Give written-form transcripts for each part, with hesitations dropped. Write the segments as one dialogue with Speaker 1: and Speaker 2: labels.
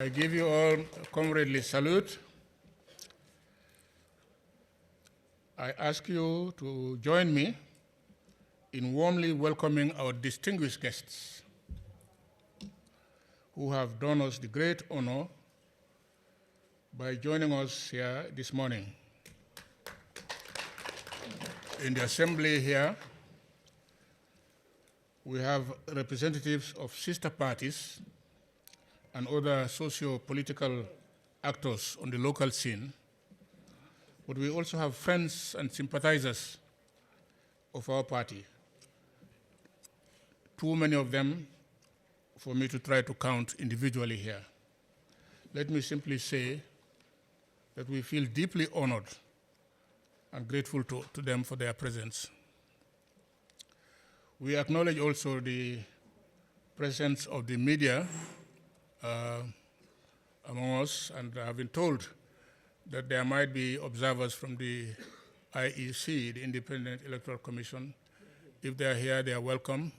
Speaker 1: I give you all a comradely salute. I ask you to join me in warmly welcoming our distinguished guests who have done us the great honor by joining us here this morning. In the assembly here, we have representatives of sister parties and other socio-political actors on the local scene, but we also have friends and sympathizers of our party. Too many of them for me to try to count individually here. Let me simply say that we feel deeply honored and grateful to them for their presence. We acknowledge also the presence of the media among us, and I have been told that there might be observers from the IEC, the Independent Electoral Commission. If they are here, they are welcome.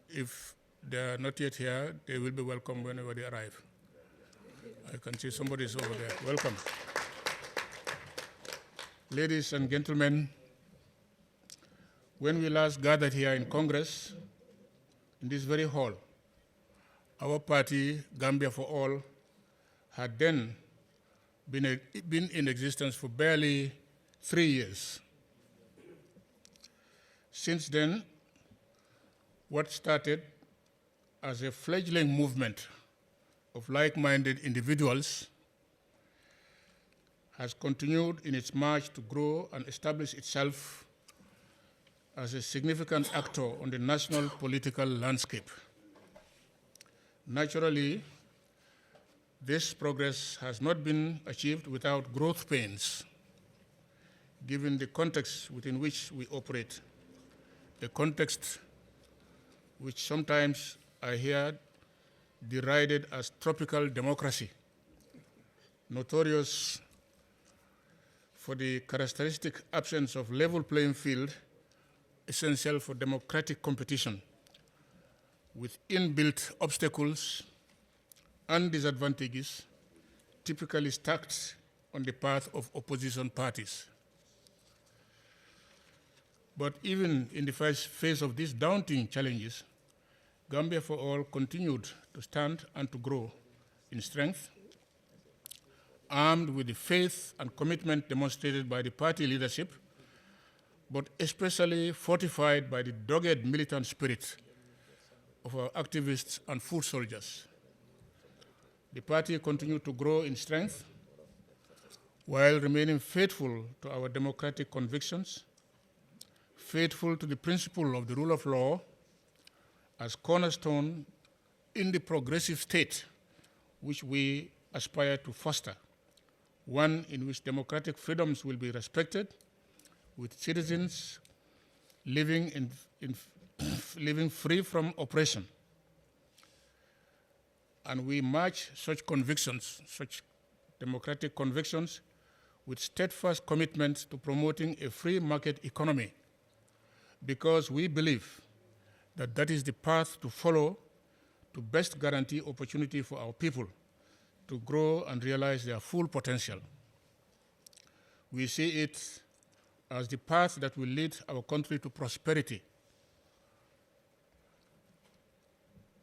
Speaker 1: If they are not yet here, they will be welcome whenever they arrive. I can see somebody is over there. Welcome. Ladies and gentlemen, when we last gathered here in Congress, in this very hall, our party, Gambia for All, had then been in existence for barely 3 years. Since then, what started as a fledgling movement of like-minded individuals has continued in its march to grow and establish itself as a significant actor on the national political landscape. Naturally, this progress has not been achieved without growth pains, given the context within which we operate, a context which sometimes I hear derided as tropical democracy, notorious for the characteristic absence of level playing field essential for democratic competition, with inbuilt obstacles and disadvantages typically stacked on the path of opposition parties. But even in the first phase of these daunting challenges, Gambia for All continued to stand and to grow in strength, armed with the faith and commitment demonstrated by the party leadership, but especially fortified by the dogged militant spirit of our activists and foot soldiers. The party continued to grow in strength while remaining faithful to our democratic convictions, faithful to the principle of the rule of law as cornerstone in the progressive state which we aspire to foster, one in which democratic freedoms will be respected, with citizens living living free from oppression. And we match such convictions, such democratic convictions, with steadfast commitment to promoting a free market economy, because we believe that that is the path to follow to best guarantee opportunity for our people to grow and realize their full potential. We see it as the path that will lead our country to prosperity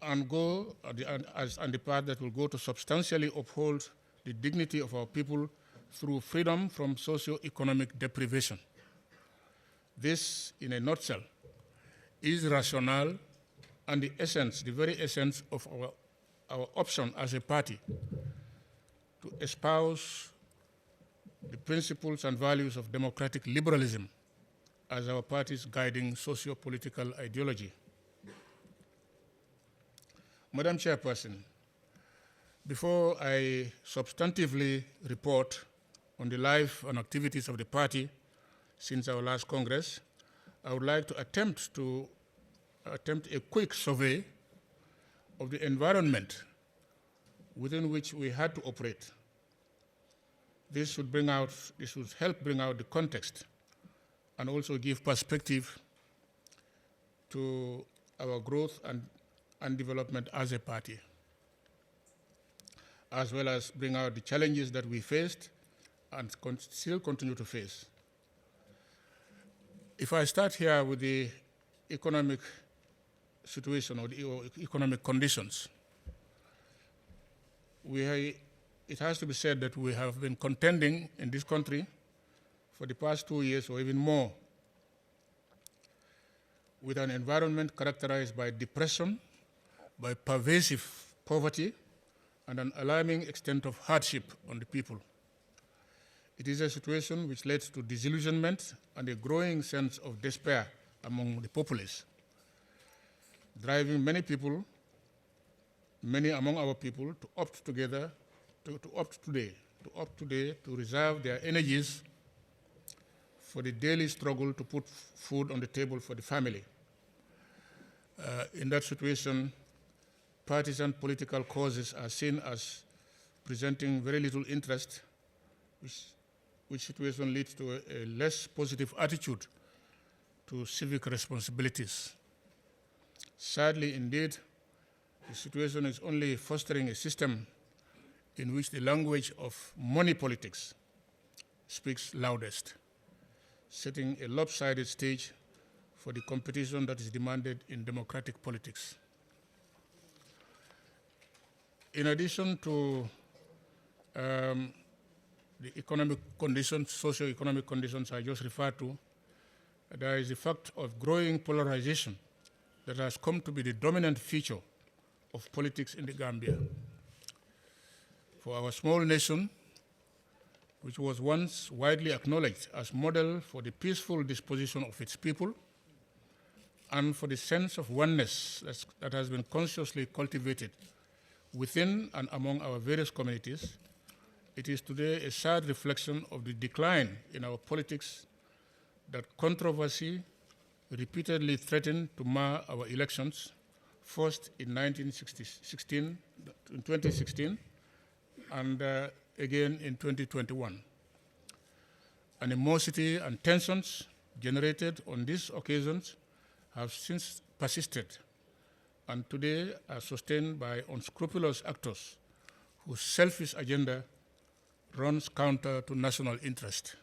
Speaker 1: and the path that will go to substantially uphold the dignity of our people through freedom from socio-economic deprivation. This, in a nutshell, is rationale and the essence, the very essence of our option as a party to espouse the principles and values of democratic liberalism as our party's guiding socio-political ideology. Madam Chairperson, before I substantively report on the life and activities of the party since our last Congress, I would like to attempt a quick survey of the environment within which we had to operate. This would help bring out the context and also give perspective to our growth and development as a party. as well as bring out the challenges that we faced and still continue to face. If I start here with the economic situation or the economic conditions, it has to be said that we have been contending in this country for the past 2 years or even more with an environment characterized by depression, by pervasive poverty, and an alarming extent of hardship on the people. It is a situation which led to disillusionment and a growing sense of despair among the populace, driving many among our people to opt today to reserve their energies for the daily struggle to put food on the table for the family. In that situation, partisan political causes are seen as presenting very little interest, which situation leads to a less positive attitude to civic responsibilities. Sadly, indeed, the situation is only fostering a system in which the language of money politics speaks loudest, setting a lopsided stage for the competition that is demanded in democratic politics. In addition to the economic conditions, socio-economic conditions I just referred to, there is the fact of growing polarization that has come to be the dominant feature of politics in the Gambia. For our small nation, which was once widely acknowledged as model for the peaceful disposition of its people and for the sense of oneness that has been consciously cultivated within and among our various communities, it is today a sad reflection of the decline in our politics that controversy repeatedly threatened to mar our elections, first in 2016, and again in 2021. Animosity and tensions generated on these occasions have since persisted and today are sustained by unscrupulous actors whose selfish agenda runs counter to national interest.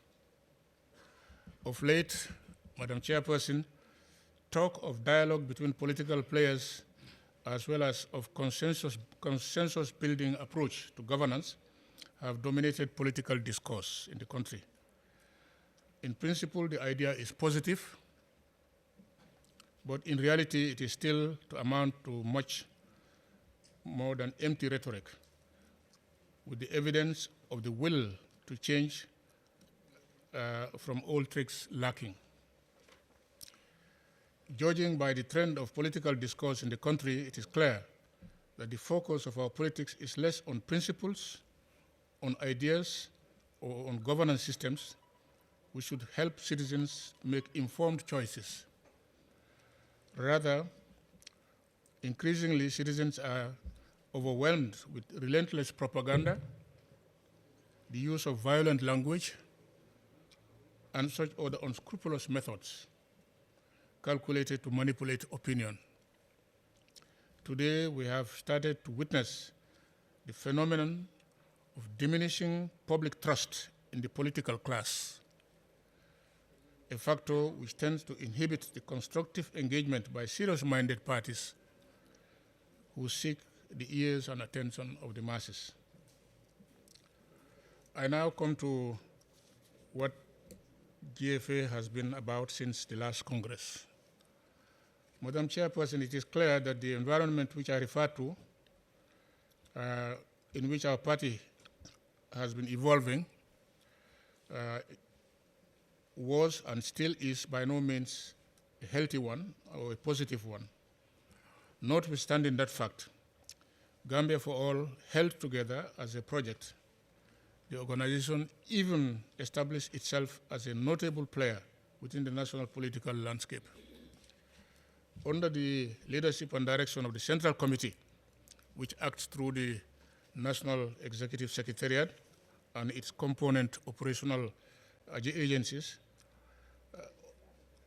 Speaker 1: Of late, Madam Chairperson, talk of dialogue between political players as well as of consensus-building approach to governance have dominated political discourse in the country. In principle, the idea is positive, but in reality, it is still to amount to much more than empty rhetoric, with the evidence of the will to change from old tricks lacking. Judging by the trend of political discourse in the country, it is clear that the focus of our politics is less on principles, on ideas, or on governance systems, which should help citizens make informed choices. Rather, increasingly, citizens are overwhelmed with relentless propaganda, the use of violent language, and such other unscrupulous methods calculated to manipulate opinion. Today, we have started to witness the phenomenon of diminishing public trust in the political class, a factor which tends to inhibit the constructive engagement by serious-minded parties who seek the ears and attention of the masses. I now come to what GFA has been about since the last Congress. Madam Chairperson, it is clear that the environment which I refer to, in which our party has been evolving, was and still is by no means a healthy one or a positive one. Notwithstanding that fact, Gambia for All held together as a project. The organization even established itself as a notable player within the national political landscape. Under the leadership and direction of the Central Committee, which acts through the National Executive Secretariat and its component operational agencies,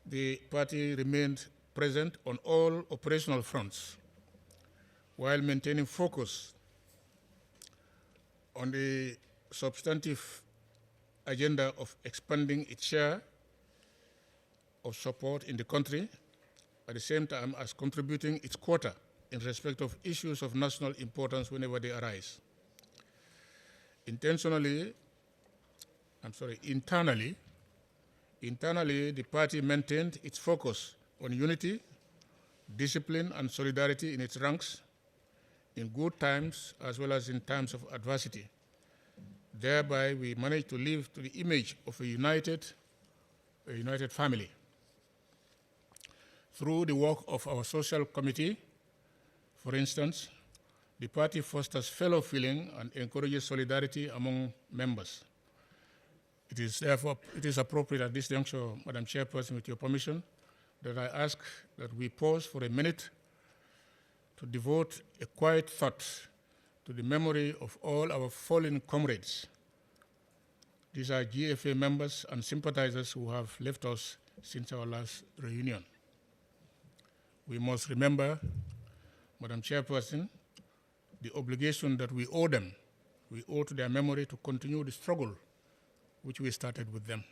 Speaker 1: the party remained present on all operational fronts while maintaining focus on the substantive agenda of expanding its share of support in the country, at the same time as contributing its quota in respect of issues of national importance whenever they arise. Internally, the party maintained its focus on unity, discipline, and solidarity in its ranks in good times as well as in times of adversity. Thereby, we managed to live to the image of a united family. Through the work of our social committee, for instance, the party fosters fellow feeling and encourages solidarity among members. It is appropriate at this juncture, Madam Chairperson, with your permission, that I ask that we pause for a minute to devote a quiet thought to the memory of all our fallen comrades. These are GFA members and sympathizers who have left us since our last reunion. We must remember, Madam Chairperson, the obligation that we owe them. We owe to their memory to continue the struggle which we started with them.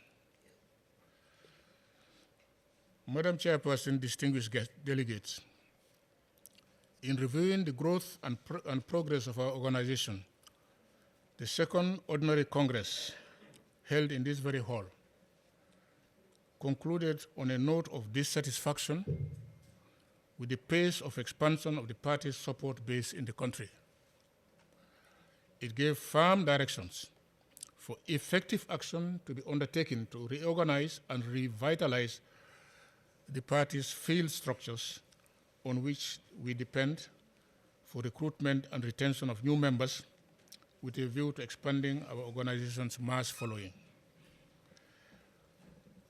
Speaker 1: Madam Chairperson, distinguished guest delegates, in reviewing the growth and progress of our organization, the second Ordinary Congress, held in this very hall, concluded on a note of dissatisfaction with the pace of expansion of the party's support base in the country. It gave firm directions for effective action to be undertaken to reorganize and revitalize the party's field structures on which we depend for recruitment and retention of new members with a view to expanding our organization's mass following.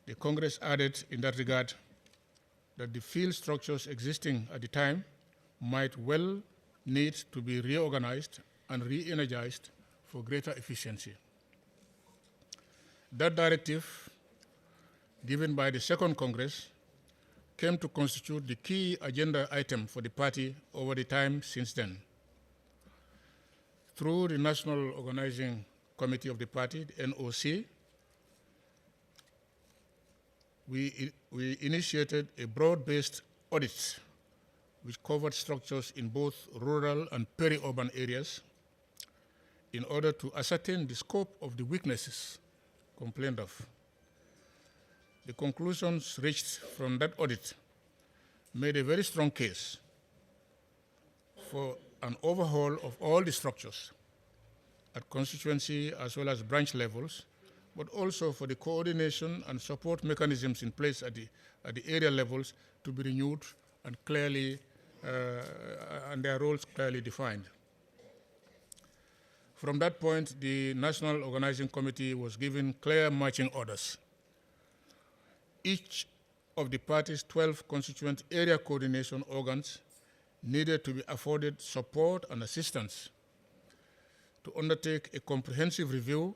Speaker 1: The Congress added in that regard that the field structures existing at the time might well need to be reorganized and re-energized for greater efficiency. That directive, given by the Second Congress, came to constitute the key agenda item for the party over the time since then. Through the National Organizing Committee of the party, the NOC, we initiated a broad-based audit which covered structures in both rural and peri-urban areas in order to ascertain the scope of the weaknesses complained of. The conclusions reached from that audit made a very strong case for an overhaul of all the structures at constituency as well as branch levels, but also for the coordination and support mechanisms in place at the area levels to be renewed and clearly, and their roles clearly defined. From that point, the National Organizing Committee was given clear marching orders. Each of the party's 12 constituent area coordination organs needed to be afforded support and assistance to undertake a comprehensive review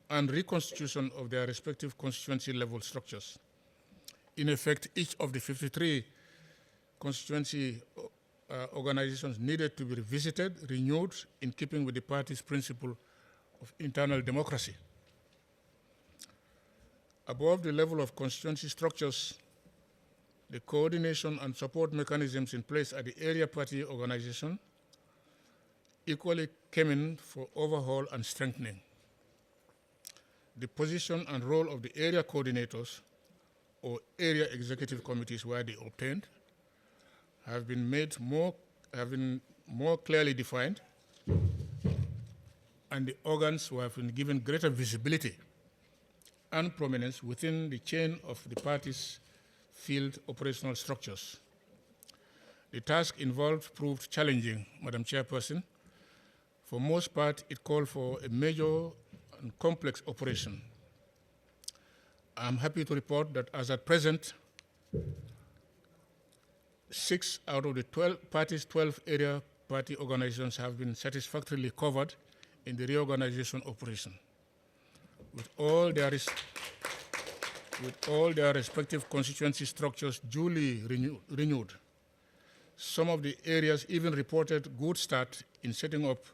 Speaker 1: and reconstitution of their respective constituency level structures. In effect, each of the 53 constituency organizations needed to be revisited, renewed, in keeping with the party's principle of internal democracy. Above the level of constituency structures, the coordination and support mechanisms in place at the area party organization equally came in for overhaul and strengthening. The position and role of the area coordinators or area executive committees where they obtained have been more clearly defined, and the organs who have been given greater visibility and prominence within the chain of the party's field operational structures. The task involved proved challenging, Madam Chairperson. For most part, it called for a major and complex operation. I'm happy to report that as at present, 6 out of the 12 area party organizations have been satisfactorily covered in the reorganization operation, with all their respective constituency structures duly renewed. Some of the areas even reported good start in setting up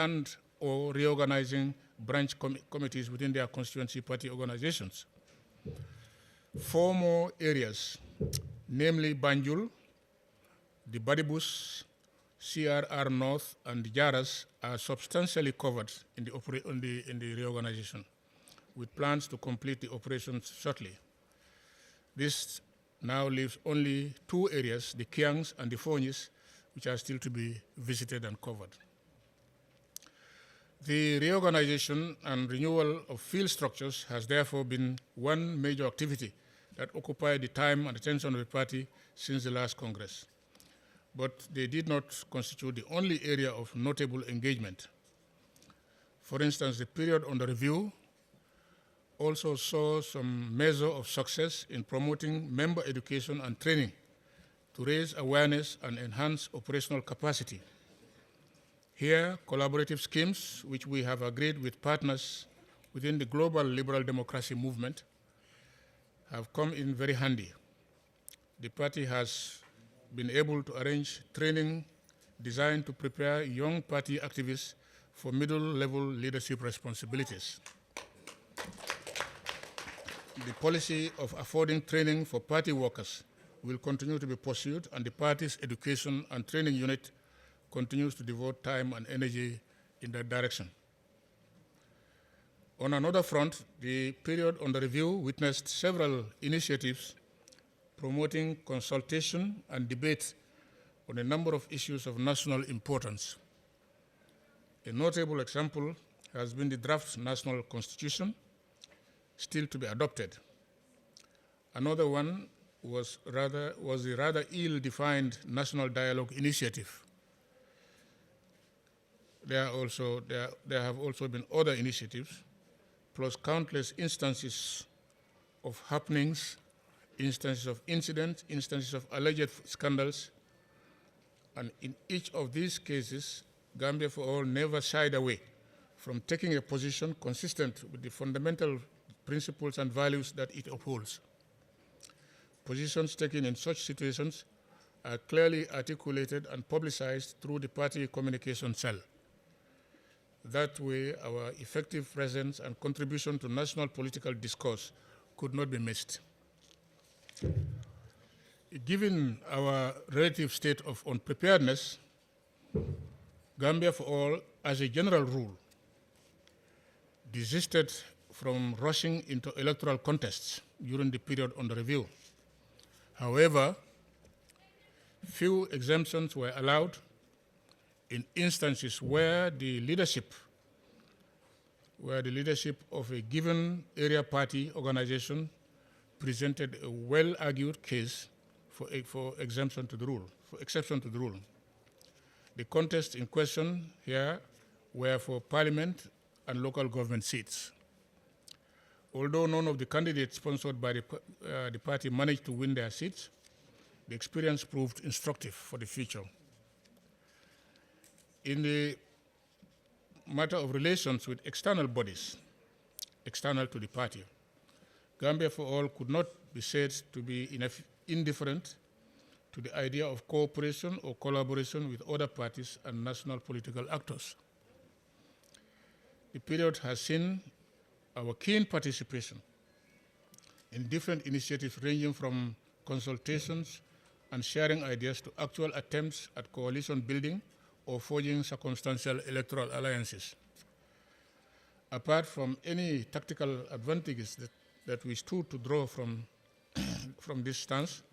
Speaker 1: and or reorganizing branch committees within their constituency party organizations. 4 more areas, namely Banjul, the Badibus, CRR North, and the Jaras, are substantially covered in the reorganization, with plans to complete the operations shortly. This now leaves only 2 areas, the Kiangs and the Fonyis, which are still to be visited and covered. The reorganization and renewal of field structures has therefore been one major activity that occupied the time and attention of the party since the last Congress. But they did not constitute the only area of notable engagement. For instance, the period under review also saw some measure of success in promoting member education and training to raise awareness and enhance operational capacity. Here, collaborative schemes, which we have agreed with partners within the global liberal democracy movement, have come in very handy. The party has been able to arrange training designed to prepare young party activists for middle-level leadership responsibilities. The policy of affording training for party workers will continue to be pursued, and the party's education and training unit continues to devote time and energy in that direction. On another front, the period under review witnessed several initiatives promoting consultation and debate on a number of issues of national importance. A notable example has been the draft national constitution, still to be adopted. Another one was the rather ill-defined National Dialogue Initiative. There have also been other initiatives, plus countless instances of happenings, instances of incidents, instances of alleged scandals, and in each of these cases, Gambia for All never shied away from taking a position consistent with the fundamental principles and values that it upholds. Positions taken in such situations are clearly articulated and publicized through the party communication cell. That way, our effective presence and contribution to national political discourse could not be missed. Given our relative state of unpreparedness, Gambia for All, as a general rule, desisted from rushing into electoral contests during the period under review. However, few exemptions were allowed in instances where the leadership of a given area party organization presented a well-argued case for exception to the rule. The contests in question here were for parliament and local government seats. Although none of the candidates sponsored by the party managed to win their seats, the experience proved instructive for the future. In the matter of relations with external bodies, external to the party, Gambia for All could not be said to be indifferent to the idea of cooperation or collaboration with other parties and national political actors. The period has seen our keen participation in different initiatives ranging from consultations and sharing ideas to actual attempts at coalition building or forging circumstantial electoral alliances. Apart from any tactical advantages that we stood to draw from this stance,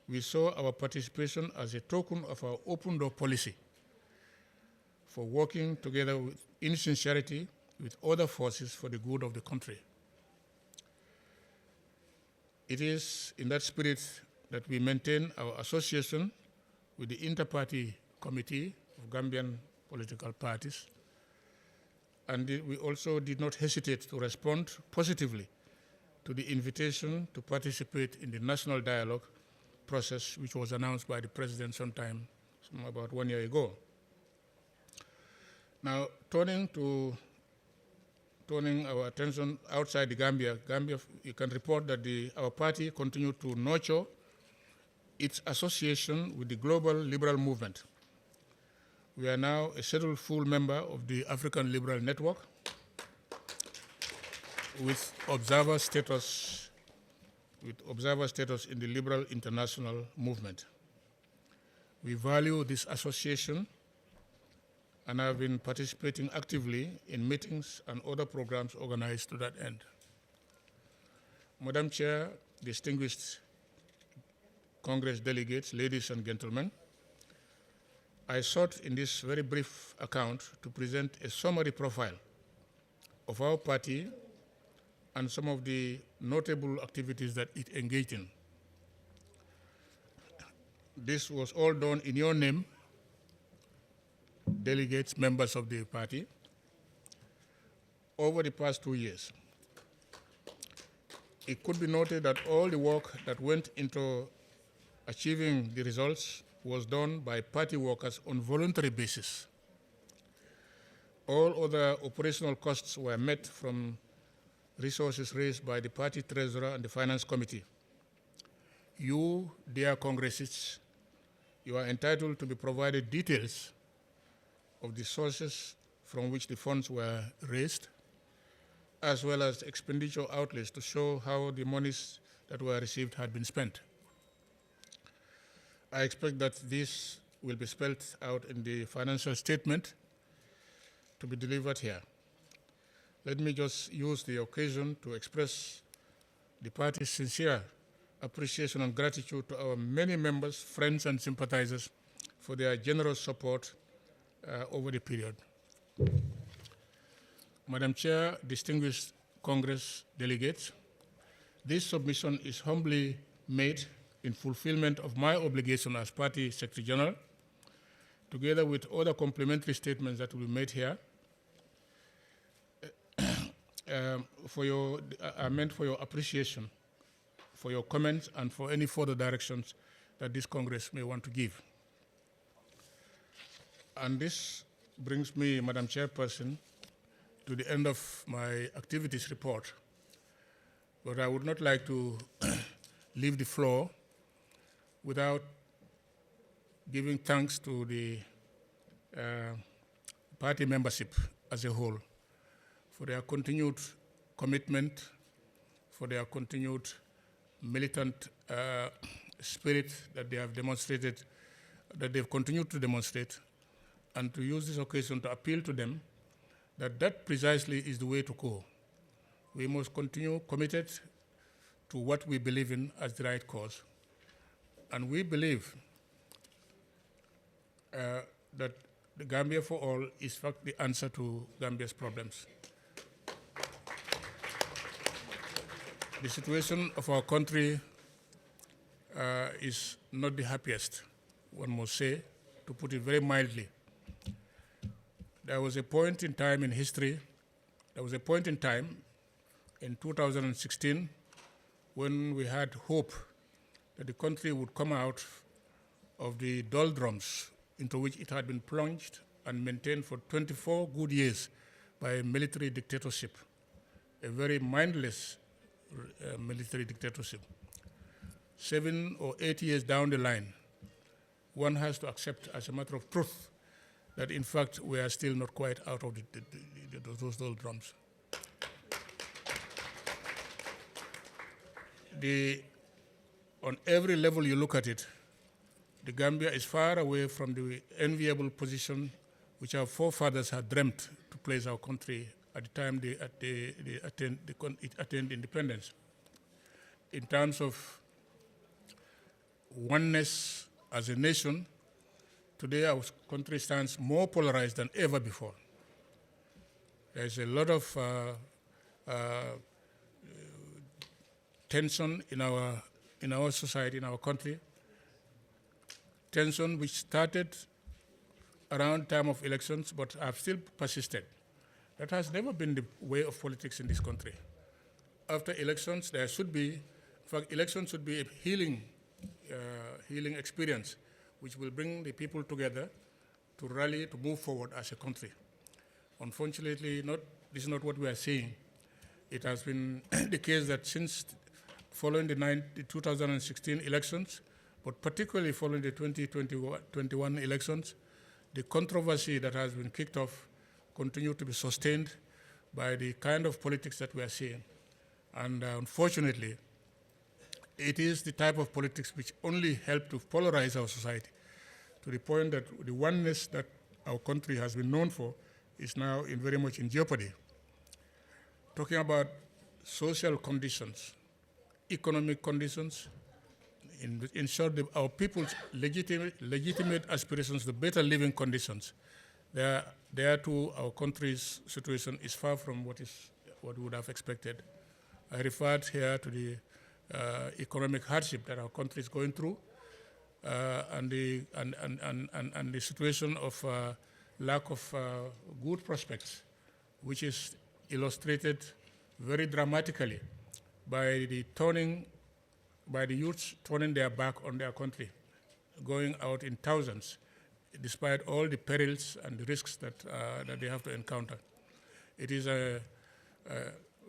Speaker 1: we saw our participation as a token of our open door policy for working together in sincerity with other forces for the good of the country. It is in that spirit that we maintain our association with the Inter-Party Committee of Gambian political parties, and we also did not hesitate to respond positively to the invitation to participate in the national dialogue process, which was announced by the President about 1 year ago. Now, turning our attention outside the Gambia, you can report that our party continued to nurture its association with the global liberal movement. We are now a settled full member of the African Liberal Network with observer status in the Liberal International Movement. We value this association and have been participating actively in meetings and other programs organized to that end. Madam Chair, distinguished Congress delegates, ladies and gentlemen, I sought in this very brief account to present a summary profile of our party and some of the notable activities that it engaged in. This was all done in your name, delegates, members of the party, over the past 2 years. It could be noted that all the work that went into achieving the results was done by party workers on voluntary basis. All other operational costs were met from resources raised by the party treasurer and the finance committee. You, dear congressists, you are entitled to be provided details of the sources from which the funds were raised, as well as expenditure outlays to show how the monies that were received had been spent. I expect that this will be spelled out in the financial statement to be delivered here. Let me just use the occasion to express the party's sincere appreciation and gratitude to our many members, friends, and sympathizers for their generous support over the period. Madam Chair, distinguished Congress delegates, this submission is humbly made in fulfillment of my obligation as Party Secretary General, together with other complementary statements that will be made here, are meant for your appreciation, for your comments, and for any further directions that this Congress may want to give. And this brings me, Madam Chairperson, to the end of my activities report. But I would not like to leave the floor without giving thanks to the party membership as a whole for their continued commitment, for their continued militant spirit that they have demonstrated, that they've continued to demonstrate, and to use this occasion to appeal to them that that precisely is the way to go. We must continue committed to what we believe in as the right cause. And we believe that the Gambia for all is in fact the answer to Gambia's problems. The situation of our country is not the happiest, one must say, to put it very mildly. There was a point in time in history, there was a point in time in 2016 when we had hope that the country would come out of the doldrums into which it had been plunged and maintained for 24 good years by a military dictatorship, a very mindless military dictatorship. 7 or 8 years down the line, one has to accept as a matter of truth that in fact we are still not quite out of those doldrums. On every level you look at it, the Gambia is far away from the enviable position which our forefathers had dreamt to place our country at the time it attained independence. In terms of oneness as a nation, today our country stands more polarized than ever before. There's a lot of tension in our society, in our country, tension which started around time of elections but have still persisted. That has never been the way of politics in this country. After elections, there should be, in fact, elections should be a healing experience which will bring the people together to rally, to move forward as a country. Unfortunately, this is not what we are seeing. It has been the case that since following the 2016 elections, but particularly following the 2021 elections, the controversy that has been kicked off continue to be sustained by the kind of politics that we are seeing. And unfortunately, it is the type of politics which only help to polarize our society to the point that the oneness that our country has been known for is now very much in jeopardy. Talking about social conditions, economic conditions, in short, our people's legitimate aspirations to better living conditions, there too our country's situation is far from what we would have expected. I referred here to the economic hardship that our country is going through, and the situation of lack of good prospects, which is illustrated very dramatically by the youths turning their back on their country, going out in thousands, despite all the perils and the risks that they have to encounter. It is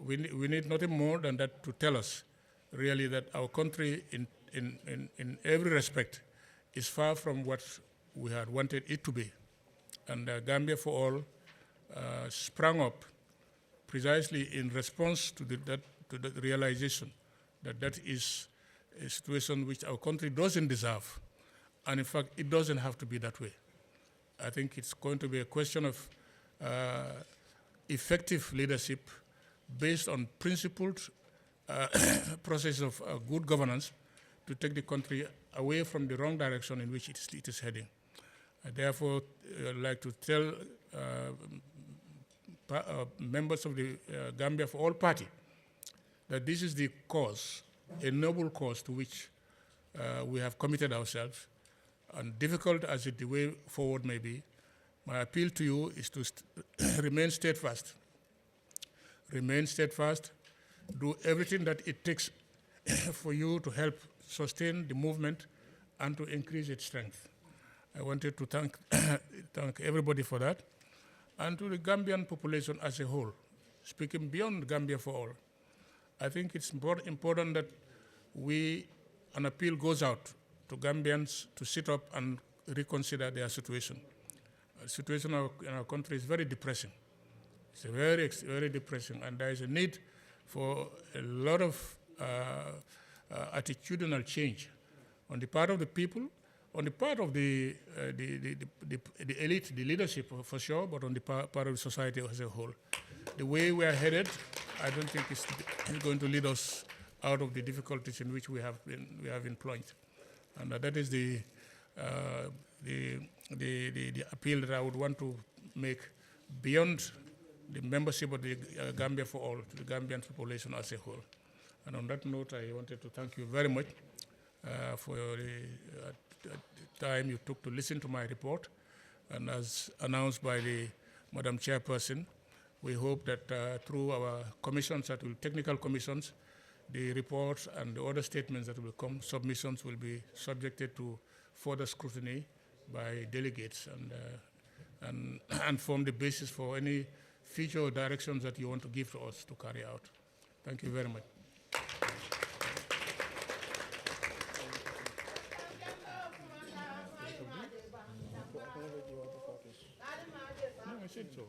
Speaker 1: we need nothing more than that to tell us, really, that our country, in every respect, is far from what we had wanted it to be. And Gambia for All sprang up precisely in response to the realization that that is a situation which our country doesn't deserve. And in fact, it doesn't have to be that way. I think it's going to be a question of effective leadership based on principled process of good governance to take the country away from the wrong direction in which it is heading. Therefore, I'd like to tell members of the Gambia for All party that this is the cause, a noble cause to which we have committed ourselves. And difficult as the way forward may be, my appeal to you is to remain steadfast. Remain steadfast, do everything that it takes for you to help sustain the movement and to increase its strength. I wanted to thank everybody for that, and to the Gambian population as a whole, speaking beyond Gambia for All. I think it's important that an appeal goes out to Gambians to sit up and reconsider their situation. The situation in our country is very depressing. It's very, very depressing, and there is a need for a lot of attitudinal change on the part of the people, on the part of the elite, the leadership for sure, but on the part of the society as a whole. The way we are headed, I don't think it's going to lead us out of the difficulties in which we have been plunged. And that is the appeal that I would want to make beyond the membership of the Gambia for All, to the Gambian population as a whole. And on that note, I wanted to thank you very much for the time you took to listen to my report. And as announced by the Madam Chairperson, we hope that through our commissions, technical commissions, the reports and the other statements that will come, submissions will be subjected to further scrutiny by delegates and form the basis for any future directions that you want to give to us to carry out. Thank you very much. No, I said so.